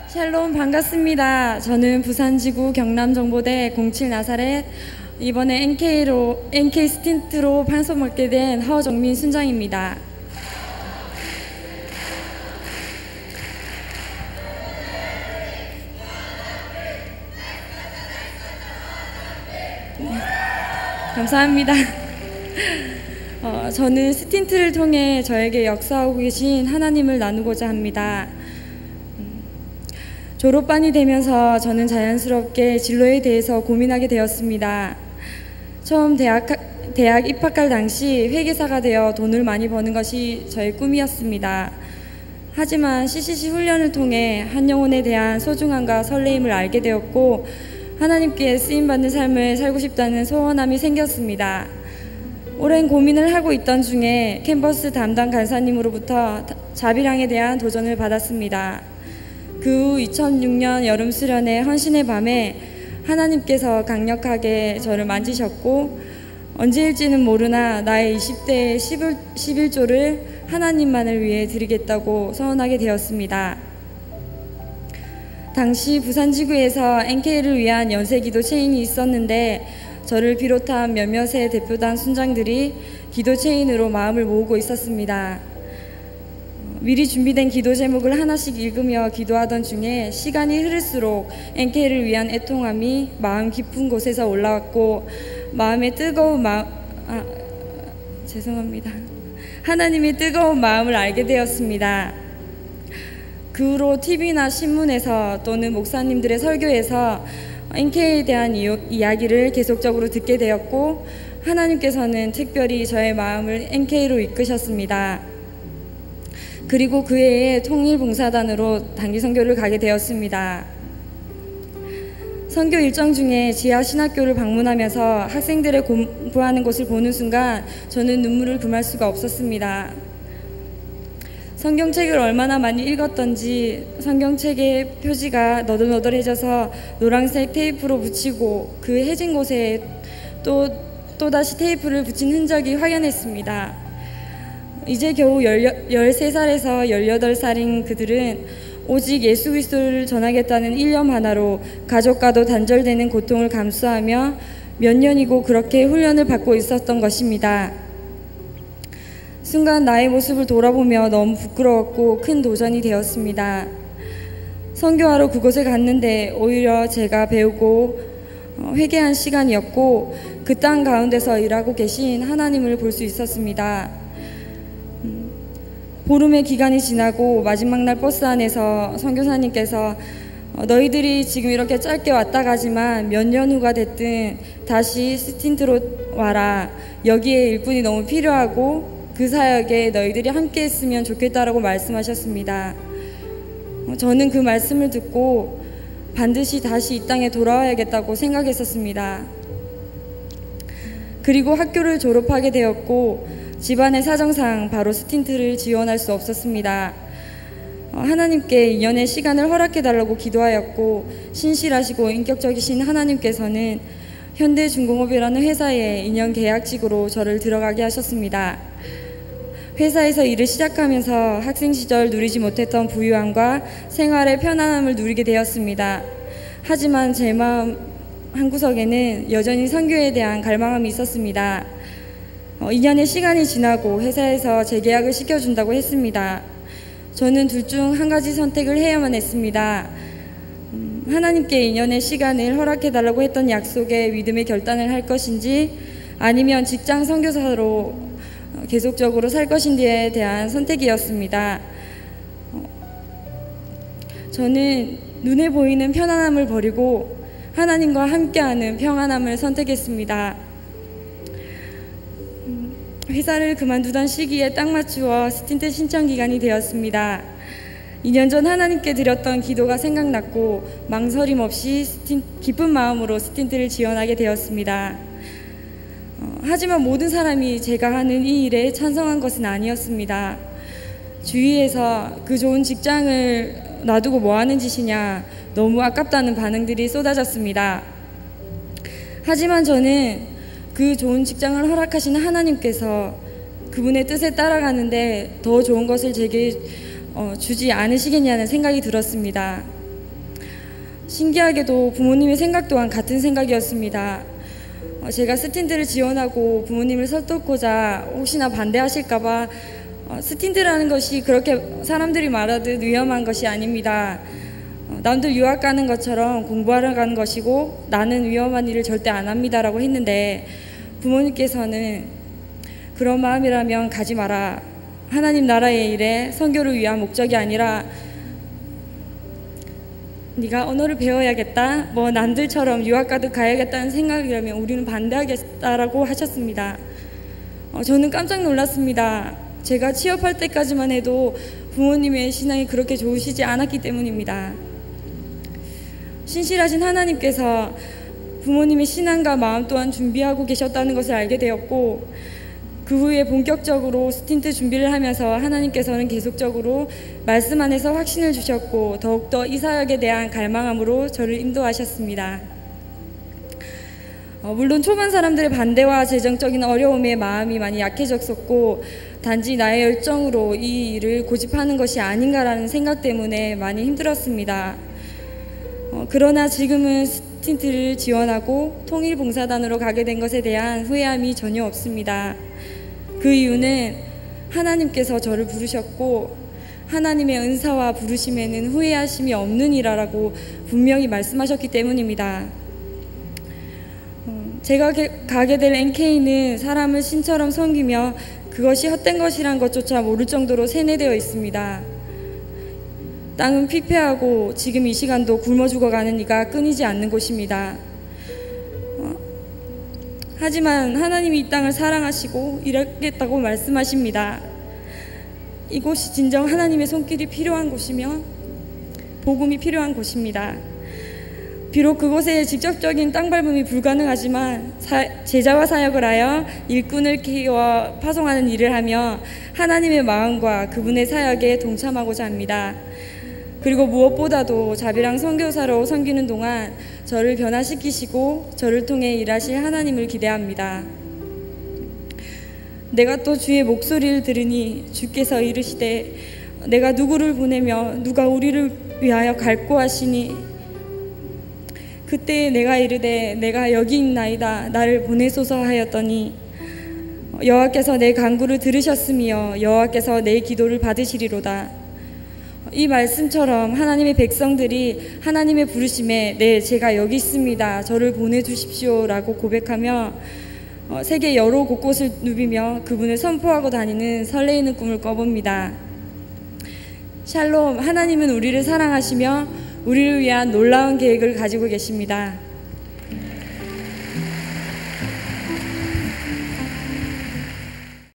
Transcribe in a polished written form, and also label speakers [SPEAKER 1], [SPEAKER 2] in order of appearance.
[SPEAKER 1] 샬롬 반갑습니다. 저는 부산지구 경남정보대 07 나사렛 이번에 NK 스틴트로 판소받게 된 허정민 순장입니다. 감사합니다. 저는 스틴트를 통해 저에게 역사하고 계신 하나님을 나누고자 합니다. 졸업반이 되면서 저는 자연스럽게 진로에 대해서 고민하게 되었습니다. 처음 대학 입학할 당시 회계사가 되어 돈을 많이 버는 것이 저의 꿈이었습니다. 하지만 CCC 훈련을 통해 한 영혼에 대한 소중함과 설레임을 알게 되었고 하나님께 쓰임받는 삶을 살고 싶다는 소원함이 생겼습니다. 오랜 고민을 하고 있던 중에 캔버스 담당 간사님으로부터 자비랑에 대한 도전을 받았습니다. 그 후 2006년 여름 수련회 헌신의 밤에 하나님께서 강력하게 저를 만지셨고 언제일지는 모르나 나의 20대의 11조를 하나님만을 위해 드리겠다고 서원하게 되었습니다. 당시 부산지구에서 NK를 위한 연세기도 체인이 있었는데 저를 비롯한 몇몇의 대표단 순장들이 기도 체인으로 마음을 모으고 있었습니다. 미리 준비된 기도 제목을 하나씩 읽으며 기도하던 중에 시간이 흐를수록 NK를 위한 애통함이 마음 깊은 곳에서 올라왔고 마음의 뜨거운 하나님의 뜨거운 마음을 알게 되었습니다. 그 후로 TV나 신문에서 또는 목사님들의 설교에서 NK에 대한 이야기를 계속적으로 듣게 되었고 하나님께서는 특별히 저의 마음을 NK로 이끄셨습니다. 그리고 그 해에 통일봉사단으로 단기 선교를 가게 되었습니다. 선교 일정 중에 지하 신학교를 방문하면서 학생들의 공부하는 것을 보는 순간 저는 눈물을 금할 수가 없었습니다. 성경책을 얼마나 많이 읽었던지 성경책의 표지가 너덜너덜해져서 노란색 테이프로 붙이고 그 해진 곳에 또다시 테이프를 붙인 흔적이 확연했습니다. 이제 겨우 13살에서 18살인 그들은 오직 예수 그리스도를 전하겠다는 일념 하나로 가족과도 단절되는 고통을 감수하며 몇 년이고 그렇게 훈련을 받고 있었던 것입니다. 순간 나의 모습을 돌아보며 너무 부끄러웠고 큰 도전이 되었습니다. 선교하러 그곳에 갔는데 오히려 제가 배우고 회개한 시간이었고 그 땅 가운데서 일하고 계신 하나님을 볼 수 있었습니다. 보름의 기간이 지나고 마지막 날 버스 안에서 선교사님께서 너희들이 지금 이렇게 짧게 왔다 가지만 몇 년 후가 됐든 다시 스틴트로 와라. 여기에 일꾼이 너무 필요하고 그 사역에 너희들이 함께 했으면 좋겠다라고 말씀하셨습니다. 저는 그 말씀을 듣고 반드시 다시 이 땅에 돌아와야겠다고 생각했었습니다. 그리고 학교를 졸업하게 되었고 집안의 사정상 바로 스틴트를 지원할 수 없었습니다. 하나님께 2년의 시간을 허락해달라고 기도하였고 신실하시고 인격적이신 하나님께서는 현대중공업이라는 회사에 2년 계약직으로 저를 들어가게 하셨습니다. 회사에서 일을 시작하면서 학생 시절 누리지 못했던 부유함과 생활의 편안함을 누리게 되었습니다. 하지만 제 마음 한구석에는 여전히 선교에 대한 갈망함이 있었습니다. 2년의 시간이 지나고 회사에서 재계약을 시켜준다고 했습니다. 저는 둘 중 한 가지 선택을 해야만 했습니다. 하나님께 2년의 시간을 허락해달라고 했던 약속에 믿음의 결단을 할 것인지 아니면 직장 선교사로 계속적으로 살 것인지에 대한 선택이었습니다. 저는 눈에 보이는 편안함을 버리고 하나님과 함께하는 평안함을 선택했습니다. 회사를 그만두던 시기에 딱 맞추어 스틴트 신청 기간이 되었습니다. 2년 전 하나님께 드렸던 기도가 생각났고 망설임 없이 기쁜 마음으로 스틴트를 지원하게 되었습니다. 하지만 모든 사람이 제가 하는 이 일에 찬성한 것은 아니었습니다. 주위에서 그 좋은 직장을 놔두고 뭐하는 짓이냐, 너무 아깝다는 반응들이 쏟아졌습니다. 하지만 저는 그 좋은 직장을 허락하신 하나님께서 그분의 뜻에 따라가는데 더 좋은 것을 제게 주지 않으시겠냐는 생각이 들었습니다. 신기하게도 부모님의 생각 또한 같은 생각이었습니다. 제가 스틴트를 지원하고 부모님을 설득하고자 혹시나 반대하실까봐 스틴트라는 것이 그렇게 사람들이 말하듯 위험한 것이 아닙니다. 남들 유학 가는 것처럼 공부하러 가는 것이고 나는 위험한 일을 절대 안 합니다라고 했는데 부모님께서는 그런 마음이라면 가지 마라. 하나님 나라의 일에 선교를 위한 목적이 아니라 네가 언어를 배워야겠다, 뭐 남들처럼 유학 가듯 가야겠다는 생각이라면 우리는 반대하겠다라고 하셨습니다. 저는 깜짝 놀랐습니다. 제가 취업할 때까지만 해도 부모님의 신앙이 그렇게 좋으시지 않았기 때문입니다. 신실하신 하나님께서 부모님의 신앙과 마음 또한 준비하고 계셨다는 것을 알게 되었고, 그 후에 본격적으로 스틴트 준비를 하면서 하나님께서는 계속적으로 말씀 안에서 확신을 주셨고 더욱더 이 사역에 대한 갈망함으로 저를 인도하셨습니다. 물론 초반 사람들의 반대와 재정적인 어려움에 마음이 많이 약해졌었고 단지 나의 열정으로 이 일을 고집하는 것이 아닌가라는 생각 때문에 많이 힘들었습니다. 그러나 지금은 스틴트를 지원하고 통일봉사단으로 가게 된 것에 대한 후회함이 전혀 없습니다. 그 이유는 하나님께서 저를 부르셨고 하나님의 은사와 부르심에는 후회하심이 없느니라라고 분명히 말씀하셨기 때문입니다. 제가 가게 될 NK는 사람을 신처럼 섬기며 그것이 헛된 것이란 것조차 모를 정도로 세뇌되어 있습니다. 땅은 피폐하고 지금 이 시간도 굶어 죽어가는 이가 끊이지 않는 곳입니다. 하지만 하나님이 이 땅을 사랑하시고 일하겠다고 말씀하십니다. 이곳이 진정 하나님의 손길이 필요한 곳이며 복음이 필요한 곳입니다. 비록 그곳에 직접적인 땅밟음이 불가능하지만 제자와 사역을 하여 일꾼을 키워 파송하는 일을 하며 하나님의 마음과 그분의 사역에 동참하고자 합니다. 그리고 무엇보다도 자비랑 선교사로 섬기는 동안 저를 변화시키시고 저를 통해 일하실 하나님을 기대합니다. 내가 또 주의 목소리를 들으니 주께서 이르시되 내가 누구를 보내며 누가 우리를 위하여 갈고 하시니 그때 내가 이르되 내가 여기 있나이다 나를 보내소서 하였더니 여호와께서 내 간구를 들으셨으며 여호와께서 내 기도를 받으시리로다. 이 말씀처럼 하나님의 백성들이 하나님의 부르심에 네 제가 여기 있습니다 저를 보내주십시오 라고 고백하며 세계 여러 곳곳을 누비며 그분을 선포하고 다니는 설레이는 꿈을 꿔봅니다. 샬롬. 하나님은 우리를 사랑하시며 우리를 위한 놀라운 계획을 가지고 계십니다.